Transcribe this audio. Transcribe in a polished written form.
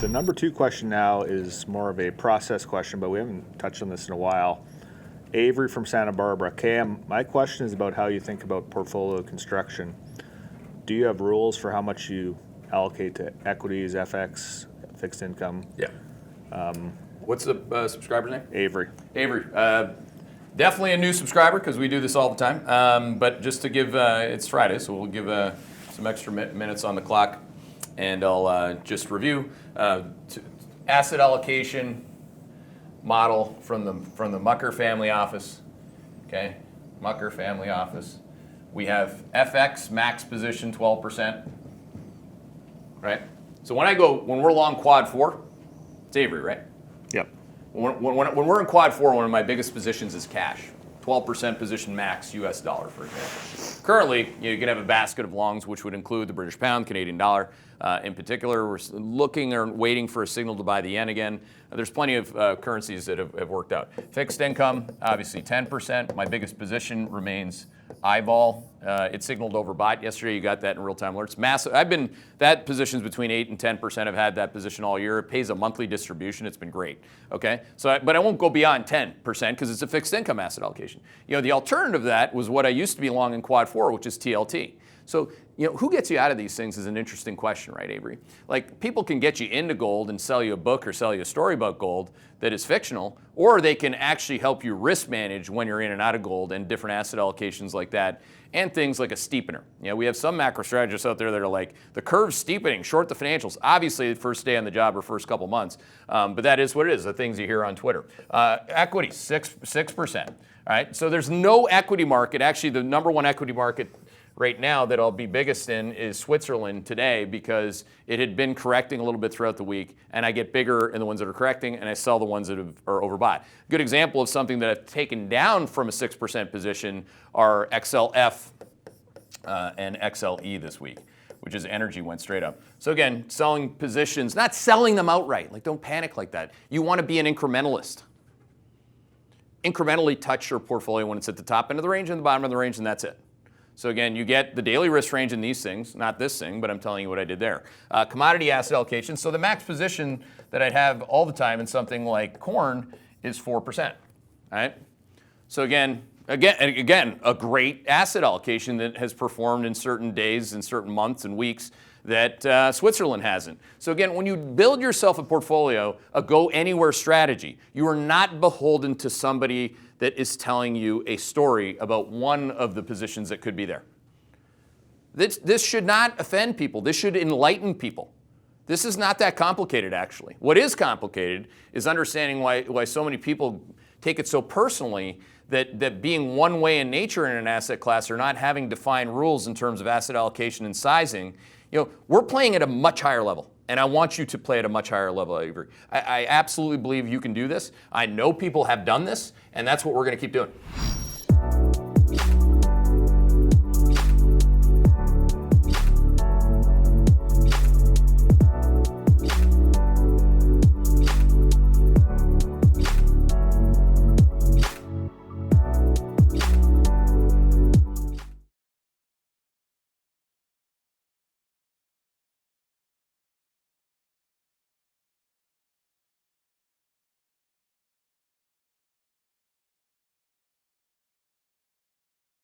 The number 2 question now is more of a process question, but we haven't touched on this in a while. Avery from Santa Barbara. Cam, my question is about how you think about portfolio construction. Do you have rules for how much you allocate to equities, FX, fixed income? Yeah. What's the subscriber's name? Avery. Avery. Definitely a new subscriber because we do this all the time. But just to give, it's Friday, so we'll give some extra minutes on the clock, and I'll just review asset allocation model from the Mucker family office. Okay, Mucker family office. We have FX max position 12%. Right. So when we're long quad 4, it's Avery, right? Yep. When we're in quad 4, one of my biggest positions is cash. 12% position max US dollar, for example. Currently, you can have a basket of longs, which would include the British pound, Canadian dollar. In particular, we're looking or waiting for a signal to buy the yen again. There's plenty of currencies that have worked out. Fixed income, obviously 10%. My biggest position remains eyeball. It signaled overbought yesterday. You got that in real-time alerts. Massive. That position's between 8 and 10%. I've had that position all year. It pays a monthly distribution. It's been great. Okay, but I won't go beyond 10% because it's a fixed income asset allocation. The alternative to that was what I used to be long in quad 4, which is TLT. So, who gets you out of these things is an interesting question, right, Avery? Like, people can get you into gold and sell you a book or sell you a story about gold that is fictional, or they can actually help you risk manage when you're in and out of gold and different asset allocations like that, and things like a steepener. We have some macro strategists out there that are like, the curve's steepening, short the financials. Obviously, the first day on the job or first couple months, but that is what it is, the things you hear on Twitter. Equities, 6%. All right, so there's no equity market. Actually, the number 1 equity market right now that I'll be biggest in is Switzerland today, because it had been correcting a little bit throughout the week, and I get bigger in the ones that are correcting, and I sell the ones that are overbought. Good example of something that I've taken down from a 6% position are XLF and XLE this week, which is energy went straight up. So again, selling positions, not selling them outright. Like, don't panic like that. You want to be an incrementalist. Incrementally touch your portfolio when it's at the top end of the range and the bottom of the range, and that's it. So again, you get the daily risk range in these things, not this thing, but I'm telling you what I did there. Commodity asset allocation. So the max position that I'd have all the time in something like corn is 4%. All right. So again, a great asset allocation that has performed in certain days and certain months and weeks that Switzerland hasn't. So again, when you build yourself a portfolio, a go anywhere strategy, you are not beholden to somebody that is telling you a story about one of the positions that could be there. This should not offend people. This should enlighten people. This is not that complicated, actually. What is complicated is understanding why so many people take it so personally that being one way in nature in an asset class or not having defined rules in terms of asset allocation and sizing. We're playing at a much higher level, and I want you to play at a much higher level, Avery. I absolutely believe you can do this. I know people have done this, and that's what we're going to keep doing.